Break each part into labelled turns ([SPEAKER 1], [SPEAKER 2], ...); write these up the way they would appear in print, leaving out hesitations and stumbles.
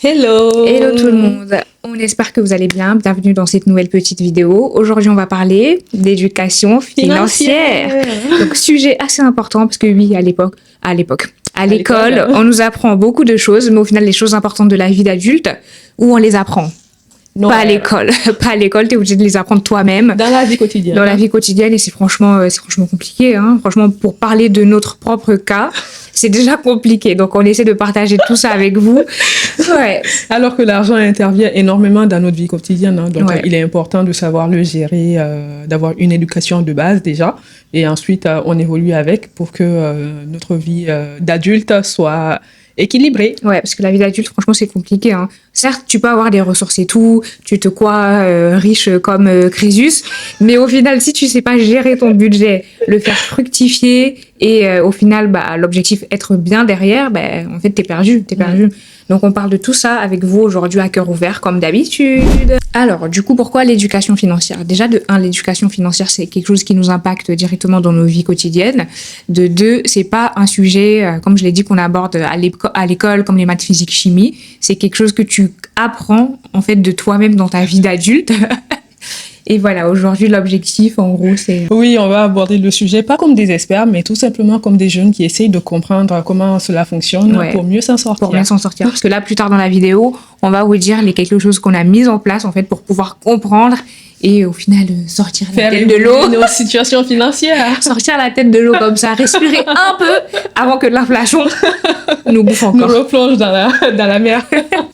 [SPEAKER 1] Hello!
[SPEAKER 2] Hello tout le monde, on espère que vous allez bien, bienvenue dans cette nouvelle petite vidéo. Aujourd'hui on va parler d'éducation financière. Donc sujet assez important parce que oui, à l'école, on nous apprend beaucoup de choses, mais au final les choses importantes de la vie d'adulte, où on les apprend?
[SPEAKER 1] Non,
[SPEAKER 2] Pas à l'école. Pas à l'école, t'es obligé de les apprendre toi-même.
[SPEAKER 1] dans la vie quotidienne.
[SPEAKER 2] Dans la vie quotidienne, et c'est franchement compliqué, hein. Franchement, pour parler de notre propre cas, c'est déjà compliqué. Donc, on essaie de partager tout ça avec vous. Ouais.
[SPEAKER 1] Alors que l'argent intervient énormément dans notre vie quotidienne, hein. Donc,
[SPEAKER 2] Ouais.
[SPEAKER 1] il est important de savoir le gérer, d'avoir une éducation de base déjà. Et ensuite, on évolue avec pour que notre vie d'adulte soit équilibrée.
[SPEAKER 2] Ouais, parce que la vie d'adulte, franchement, c'est compliqué, hein. Certes, tu peux avoir des ressources et tout, tu te crois riche comme Crésus, mais au final, si tu sais pas gérer ton budget, le faire fructifier et au final, bah, l'objectif être bien derrière, bah, en fait, t'es perdu. Donc, on parle de tout ça avec vous aujourd'hui à cœur ouvert, comme d'habitude. Alors, du coup, pourquoi l'éducation financière? Déjà, de 1, l'éducation financière, c'est quelque chose qui nous impacte directement dans nos vies quotidiennes. De 2, c'est pas un sujet, comme je l'ai dit, qu'on aborde à l'école, comme les maths, physique, chimie. C'est quelque chose que tu apprends, en fait, de toi-même dans ta vie d'adulte. Et voilà, aujourd'hui, l'objectif, en gros, c'est...
[SPEAKER 1] Oui, on va aborder le sujet pas comme des experts, mais tout simplement comme des jeunes qui essayent de comprendre comment cela fonctionne pour mieux s'en sortir.
[SPEAKER 2] Pour mieux s'en sortir. Parce que là, plus tard dans la vidéo, on va vous dire les quelque chose qu'on a mis en place, en fait, pour pouvoir comprendre et au final sortir la tête de l'eau.
[SPEAKER 1] Nos situations financières.
[SPEAKER 2] Sortir la tête de l'eau comme ça, respirer un peu avant que l'inflation nous bouffe encore.
[SPEAKER 1] Nous replonge dans la mer.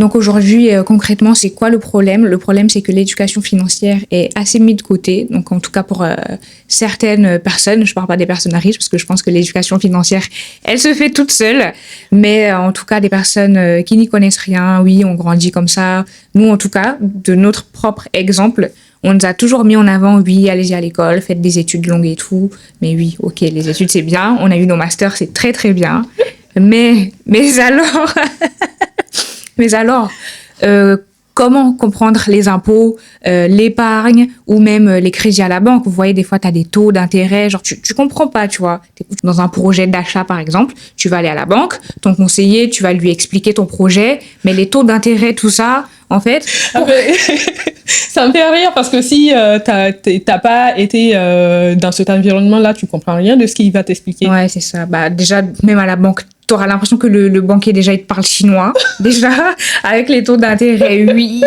[SPEAKER 2] Donc aujourd'hui, concrètement, c'est quoi le problème? Le problème, c'est que l'éducation financière est assez mise de côté. Donc en tout cas pour certaines personnes, je parle pas des personnes riches parce que je pense que l'éducation financière, elle se fait toute seule. Mais en tout cas, des personnes qui n'y connaissent rien, oui, on grandit comme ça. Nous, en tout cas, de notre propre exemple, on nous a toujours mis en avant, oui, allez-y à l'école, faites des études longues et tout. Mais oui, ok, les études, c'est bien. On a eu nos masters, c'est très, très bien. Mais alors, comment comprendre les impôts, l'épargne ou même les crédits à la banque? Vous voyez, des fois, tu as des taux d'intérêt, genre tu comprends pas, tu vois. T'es dans un projet d'achat, par exemple, tu vas aller à la banque, ton conseiller, tu vas lui expliquer ton projet, mais les taux d'intérêt, tout ça, en fait...
[SPEAKER 1] Ça me fait rire parce que si t'as pas été dans cet environnement-là, tu comprends rien de ce qu'il va t'expliquer.
[SPEAKER 2] Ouais, c'est ça. Bah, déjà, même à la banque, t'auras l'impression que le banquier, déjà, il te parle chinois. Déjà, avec les taux d'intérêt, 8,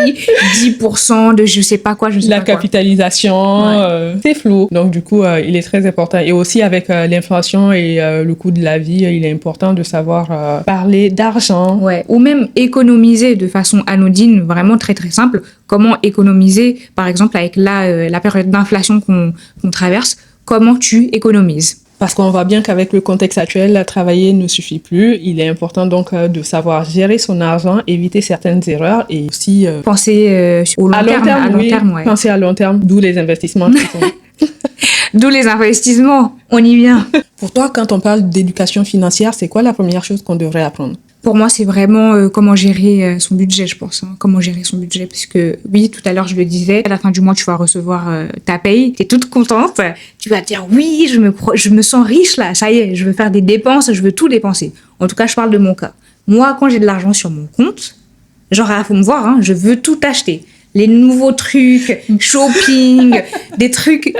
[SPEAKER 2] 10% de je sais pas quoi,
[SPEAKER 1] La capitalisation, c'est flou. Donc, du coup, il est très important. Et aussi, avec l'inflation et le coût de la vie, il est important de savoir parler d'argent.
[SPEAKER 2] Ouais. Ou même économiser de façon anodine, vraiment très, très simple. Comment économiser, par exemple, avec la période d'inflation qu'on traverse, comment tu économises?
[SPEAKER 1] Parce qu'on voit bien qu'avec le contexte actuel, travailler ne suffit plus. Il est important donc de savoir gérer son argent, éviter certaines erreurs et aussi...
[SPEAKER 2] penser au long terme, ouais.
[SPEAKER 1] Penser à long terme, d'où les investissements qui sont...
[SPEAKER 2] D'où les investissements, on y vient.
[SPEAKER 1] Pour toi, quand on parle d'éducation financière, c'est quoi la première chose qu'on devrait apprendre?
[SPEAKER 2] Pour moi, c'est vraiment comment gérer son budget, je pense. Hein. Comment gérer son budget, parce que oui, tout à l'heure, je le disais, à la fin du mois, tu vas recevoir ta paye, t'es toute contente, tu vas te dire oui, je me sens riche là, ça y est, je veux faire des dépenses, je veux tout dépenser. En tout cas, je parle de mon cas. Moi, quand j'ai de l'argent sur mon compte, genre, faut me voir, hein, je veux tout acheter. Les nouveaux trucs, shopping, des trucs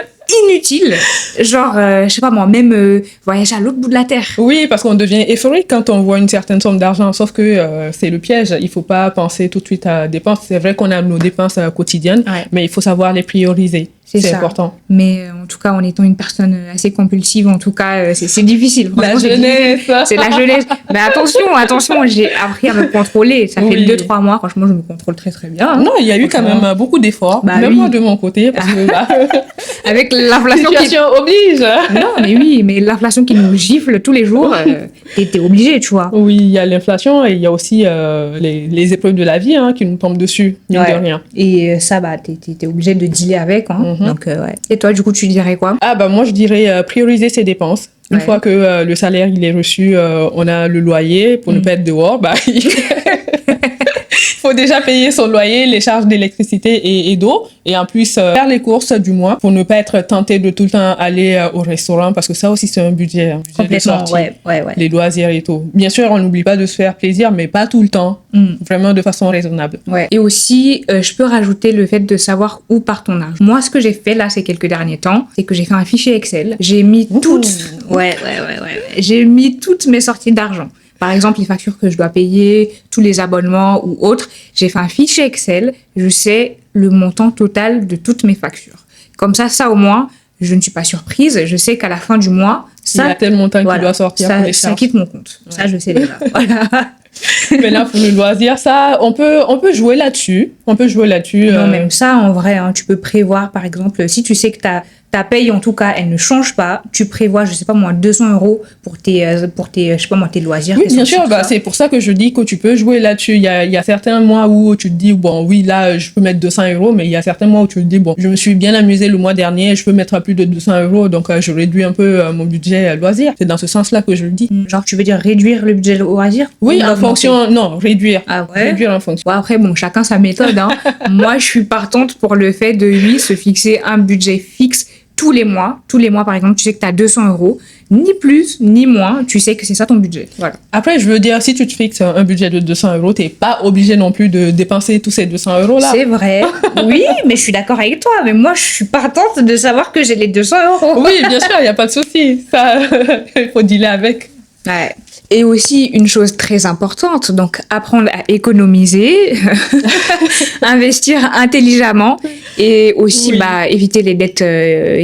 [SPEAKER 2] inutile, genre je sais pas moi, même voyager à l'autre bout de la terre.
[SPEAKER 1] Oui, parce qu'on devient euphorique quand on voit une certaine somme d'argent, sauf que c'est le piège, il faut pas penser tout de suite à dépenses. C'est vrai qu'on a nos dépenses quotidiennes, mais il faut savoir les prioriser. C'est important.
[SPEAKER 2] Mais en tout cas, en étant une personne assez compulsive, en tout cas, c'est difficile.
[SPEAKER 1] La jeunesse.
[SPEAKER 2] C'est la jeunesse. Mais attention, j'ai appris à me contrôler. Ça fait 2-3 mois, franchement, je me contrôle très très bien. Hein.
[SPEAKER 1] Non, il y a eu quand même beaucoup d'efforts, même moi de mon côté, parce que
[SPEAKER 2] avec l'inflation
[SPEAKER 1] situation oblige.
[SPEAKER 2] Non, mais oui, mais l'inflation qui nous gifle tous les jours, t'es obligé, tu vois.
[SPEAKER 1] Oui, il y a l'inflation et il y a aussi les épreuves de la vie qui nous tombent dessus, mine de rien.
[SPEAKER 2] Et ça, bah, t'es obligé de dealer avec, hein. Donc, ouais. Et toi, du coup, tu dirais quoi?
[SPEAKER 1] Ah, bah, moi, je dirais prioriser ses dépenses. Une fois que le salaire, il est reçu, on a le loyer pour ne pas être dehors, bah, faut déjà payer son loyer, les charges d'électricité et d'eau. Et en plus, faire les courses du mois pour ne pas être tenté de tout le temps aller au restaurant parce que ça aussi, c'est un budget
[SPEAKER 2] Complètement,
[SPEAKER 1] de sortie,
[SPEAKER 2] ouais.
[SPEAKER 1] les loisirs et tout. Bien sûr, on n'oublie pas de se faire plaisir, mais pas tout le temps. Vraiment de façon raisonnable.
[SPEAKER 2] Ouais. Et aussi, je peux rajouter le fait de savoir où part ton argent. Moi, ce que j'ai fait là ces quelques derniers temps, c'est que j'ai fait un fichier Excel. J'ai mis j'ai mis toutes mes sorties d'argent. Par exemple, les factures que je dois payer, tous les abonnements ou autres. J'ai fait un fichier Excel. Je sais le montant total de toutes mes factures. Comme ça au moins, je ne suis pas surprise. Je sais qu'à la fin du mois,
[SPEAKER 1] il y a tel montant qui doit sortir pour les charges.
[SPEAKER 2] Ça quitte mon compte. Ouais. Ça, je sais déjà. Voilà.
[SPEAKER 1] Mais là, pour le loisir, ça, on peut jouer là-dessus.
[SPEAKER 2] Non, même ça, en vrai, hein, tu peux prévoir, par exemple, si tu sais que ta paye, en tout cas, elle ne change pas, tu prévois, je sais pas moi, 200 € pour tes, je sais pas moi, tes loisirs.
[SPEAKER 1] Oui, bien sûr, c'est pour ça que je dis que tu peux jouer là-dessus. Il y a certains mois où tu te dis, bon, oui, là, je peux mettre 200 €, mais il y a certains mois où tu te dis, bon, je me suis bien amusée le mois dernier, je peux mettre plus de 200 €, donc je réduis un peu mon budget loisir. C'est dans ce sens-là que je le dis.
[SPEAKER 2] Genre, tu veux dire réduire le budget loisir?
[SPEAKER 1] Oui, en fonction, non, réduire.
[SPEAKER 2] Ah ouais?
[SPEAKER 1] Réduire en fonction.
[SPEAKER 2] Ouais, après, bon, chacun sa méthode, hein. Moi, je suis partante pour le fait de, oui, se fixer un budget fixe tous les mois, par exemple, tu sais que tu as 200 €, ni plus, ni moins, tu sais que c'est ça ton budget. Voilà.
[SPEAKER 1] Après, je veux dire, si tu te fixes un budget de 200 €, t'es pas obligé non plus de dépenser tous ces 200 € là.
[SPEAKER 2] C'est vrai. Oui, mais je suis d'accord avec toi. Mais moi, je suis partante de savoir que j'ai les 200 €.
[SPEAKER 1] Oui, bien sûr, il n'y a pas de souci. Ça, il faut dealer avec.
[SPEAKER 2] Ouais. Et aussi, une chose très importante, donc apprendre à économiser, investir intelligemment et aussi éviter les dettes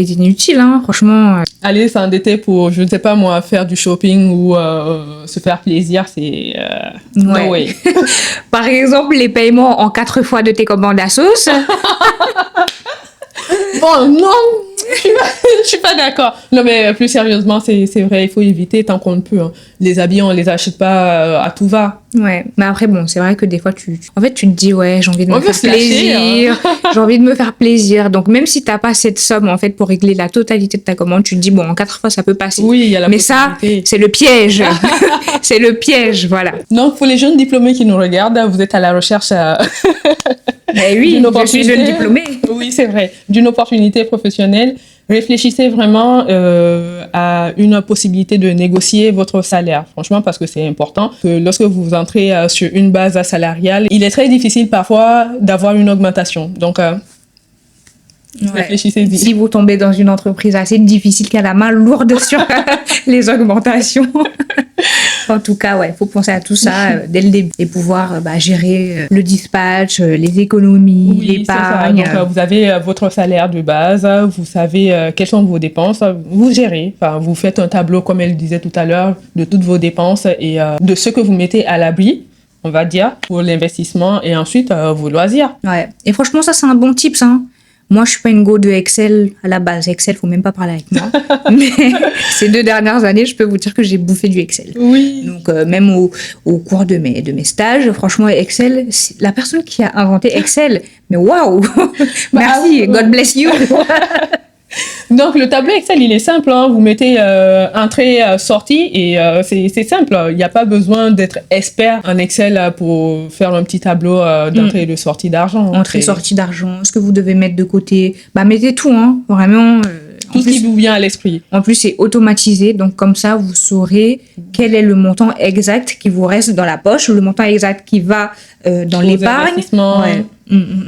[SPEAKER 2] inutiles, hein, franchement.
[SPEAKER 1] Aller s'endetter pour, je ne sais pas moi, faire du shopping ou se faire plaisir, c'est no way.
[SPEAKER 2] Par exemple, les paiements en 4 fois de tes commandes à sauce.
[SPEAKER 1] Bon, non, je suis pas d'accord. Non, mais plus sérieusement, c'est vrai, il faut éviter tant qu'on le peut. Hein. Les habits, on les achète pas à tout va.
[SPEAKER 2] Ouais, mais après, bon, c'est vrai que des fois, en fait, tu te dis, ouais, j'ai envie de me faire plaisir. J'ai envie de me faire plaisir. Donc, même si t'as pas cette somme, en fait, pour régler la totalité de ta commande, tu te dis, bon, en 4 fois, ça peut passer.
[SPEAKER 1] Oui, il y a la
[SPEAKER 2] possibilité. Mais ça, c'est le piège. C'est le piège, voilà.
[SPEAKER 1] Donc, pour les jeunes diplômés qui nous regardent, vous êtes à la recherche
[SPEAKER 2] Mais oui, je suis jeune diplômée.
[SPEAKER 1] Oui, c'est vrai. D'une opportunité professionnelle. Réfléchissez vraiment à une possibilité de négocier votre salaire. Franchement, parce que c'est important. Que lorsque vous entrez sur une base salariale, il est très difficile parfois d'avoir une augmentation. Donc, réfléchissez-y.
[SPEAKER 2] Si vous tombez dans une entreprise assez difficile qui a la main lourde sur les augmentations. En tout cas, ouais, faut penser à tout ça dès le début et pouvoir gérer le dispatch, les économies, l'épargne.
[SPEAKER 1] Donc, vous avez votre salaire de base, vous savez quelles sont vos dépenses, vous gérez. Enfin, vous faites un tableau, comme elle disait tout à l'heure, de toutes vos dépenses et de ce que vous mettez à l'abri, on va dire, pour l'investissement et ensuite vos loisirs.
[SPEAKER 2] Ouais. Et franchement, ça, c'est un bon tips, hein. Moi, je suis pas une go de Excel à la base. Excel, faut même pas parler avec moi. Mais ces 2 dernières années, je peux vous dire que j'ai bouffé du Excel.
[SPEAKER 1] Oui.
[SPEAKER 2] Donc, même au cours de mes stages, franchement, Excel, la personne qui a inventé Excel, mais waouh! Merci, God bless you!
[SPEAKER 1] Donc, le tableau Excel, il est simple. Hein. Vous mettez entrée, sortie et c'est simple. Il n'y a pas besoin d'être expert en Excel pour faire un petit tableau d'entrée et de sortie d'argent.
[SPEAKER 2] Entrée, sortie d'argent, ce que vous devez mettre de côté. Mettez tout, hein. Vraiment.
[SPEAKER 1] Tout ce qui vous vient à l'esprit.
[SPEAKER 2] En plus, c'est automatisé. Donc, comme ça, vous saurez quel est le montant exact qui vous reste dans la poche, le montant exact qui va dans l'épargne.
[SPEAKER 1] Ouais.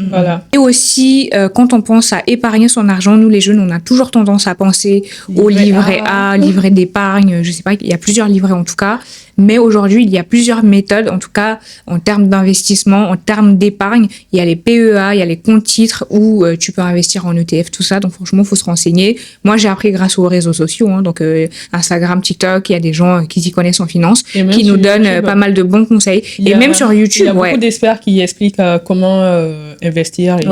[SPEAKER 1] Voilà.
[SPEAKER 2] Et aussi, quand on pense à épargner son argent, nous les jeunes, on a toujours tendance à penser au livret A, livret d'épargne, je sais pas, il y a plusieurs livrets en tout cas, mais aujourd'hui, il y a plusieurs méthodes, en tout cas, en termes d'investissement, en termes d'épargne, il y a les PEA, il y a les comptes titres où tu peux investir en ETF, tout ça, donc franchement, il faut se renseigner. Moi, j'ai appris grâce aux réseaux sociaux, hein, donc Instagram, TikTok, il y a des gens qui s'y connaissent en finance, qui nous donnent pas mal de bons conseils. Et même sur YouTube,
[SPEAKER 1] il y a beaucoup d'experts qui expliquent comment investir et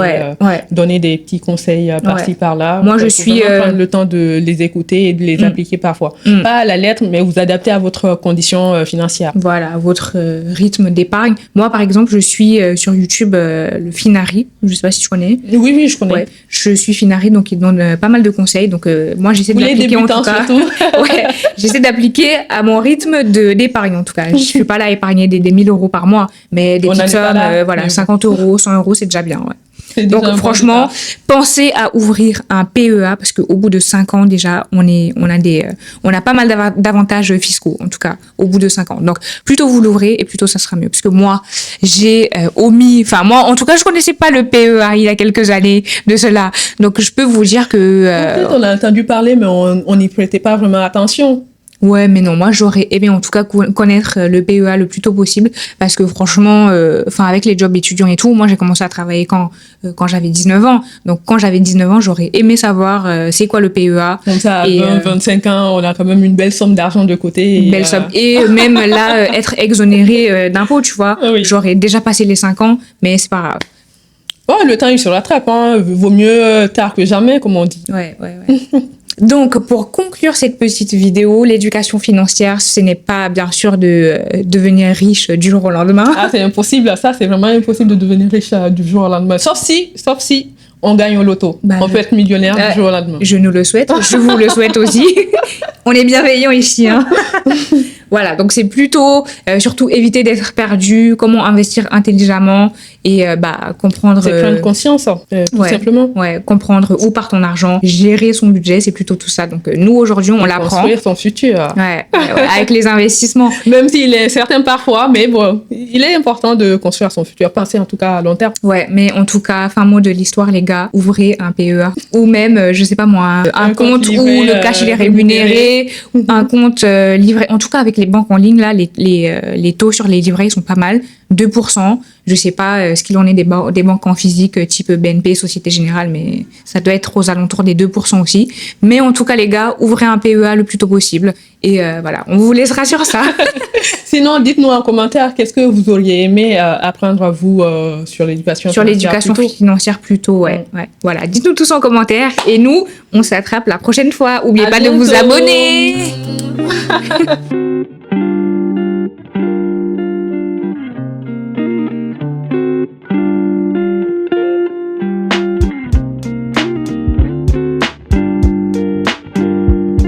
[SPEAKER 1] donner des petits conseils par-ci, par-là.
[SPEAKER 2] Moi, je suis...
[SPEAKER 1] prendre le temps de les écouter et de les appliquer parfois. Pas à la lettre, mais vous adapter à votre condition financière.
[SPEAKER 2] Voilà, votre rythme d'épargne. Moi, par exemple, je suis sur YouTube le Finari. Je sais pas si tu connais.
[SPEAKER 1] Oui, je connais.
[SPEAKER 2] Ouais, je suis Finari, donc il donne pas mal de conseils. Donc, moi, j'essaie de l'appliquer en tout cas. J'essaie d'appliquer à mon rythme d'épargne, en tout cas. Je suis pas là à épargner des 1000 euros par mois, mais des petites sommes, 50 euros, 100 euros, c'est déjà bien, Donc franchement, pensez à ouvrir un PEA parce qu'au bout de 5 ans déjà, on a pas mal d'avantages fiscaux, en tout cas au bout de 5 ans. Donc plutôt vous l'ouvrez et plutôt ça sera mieux. Parce que moi, j'ai moi en tout cas, je connaissais pas le PEA il y a quelques années de cela. Donc je peux vous dire que...
[SPEAKER 1] Peut-être on a entendu parler, mais on n'y prêtait pas vraiment attention.
[SPEAKER 2] Ouais, mais non, moi j'aurais aimé en tout cas connaître le PEA le plus tôt possible parce que franchement, avec les jobs étudiants et tout, moi j'ai commencé à travailler quand j'avais 19 ans. Donc quand j'avais 19 ans, j'aurais aimé savoir c'est quoi le PEA.
[SPEAKER 1] Comme ça, à 25 ans, on a quand même une belle somme d'argent de côté.
[SPEAKER 2] Une belle somme. Et même là, être exonéré d'impôts, tu vois.
[SPEAKER 1] Oui.
[SPEAKER 2] J'aurais déjà passé les 5 ans, mais c'est pas grave.
[SPEAKER 1] Ouais, le temps il se rattrape, vaut mieux tard que jamais, comme on dit.
[SPEAKER 2] Ouais. Donc, pour conclure cette petite vidéo, l'éducation financière, ce n'est pas, bien sûr, de devenir riche du jour au lendemain.
[SPEAKER 1] Ah, c'est impossible. Ça, c'est vraiment impossible de devenir riche du jour au lendemain. Sauf si on gagne au loto. On peut être millionnaire du jour au lendemain.
[SPEAKER 2] Je nous le souhaite. Je vous le souhaite aussi. On est bienveillants ici, Voilà, donc c'est plutôt, surtout éviter d'être perdu, comment investir intelligemment et comprendre...
[SPEAKER 1] C'est prendre conscience, tout simplement.
[SPEAKER 2] Ouais, comprendre où part ton argent, gérer son budget, c'est plutôt tout ça. Donc nous, aujourd'hui, on l'apprend.
[SPEAKER 1] Construire son futur.
[SPEAKER 2] Ouais, avec les investissements.
[SPEAKER 1] Même s'il est certain parfois, mais bon, il est important de construire son futur, penser en tout cas à long terme.
[SPEAKER 2] Ouais, mais en tout cas, fin mot de l'histoire, les gars, ouvrez un PEA. Ou même, je sais pas moi, un compte où le cash il est rémunéré, ou un compte livré. En tout cas, avec les banques en ligne, là, les taux sur les livrets, ils sont pas mal. 2%. Je sais pas ce qu'il en est des banques en physique type BNP, Société Générale, mais ça doit être aux alentours des 2% aussi. Mais en tout cas, les gars, ouvrez un PEA le plus tôt possible. Et voilà, on vous laissera sur ça.
[SPEAKER 1] Sinon, dites-nous en commentaire, qu'est-ce que vous auriez aimé apprendre, vous, sur l'éducation financière?
[SPEAKER 2] Sur l'éducation financière, plutôt, ouais. Voilà, dites-nous tous en commentaire. Et nous, on s'attrape la prochaine fois. N'oubliez pas de vous abonner.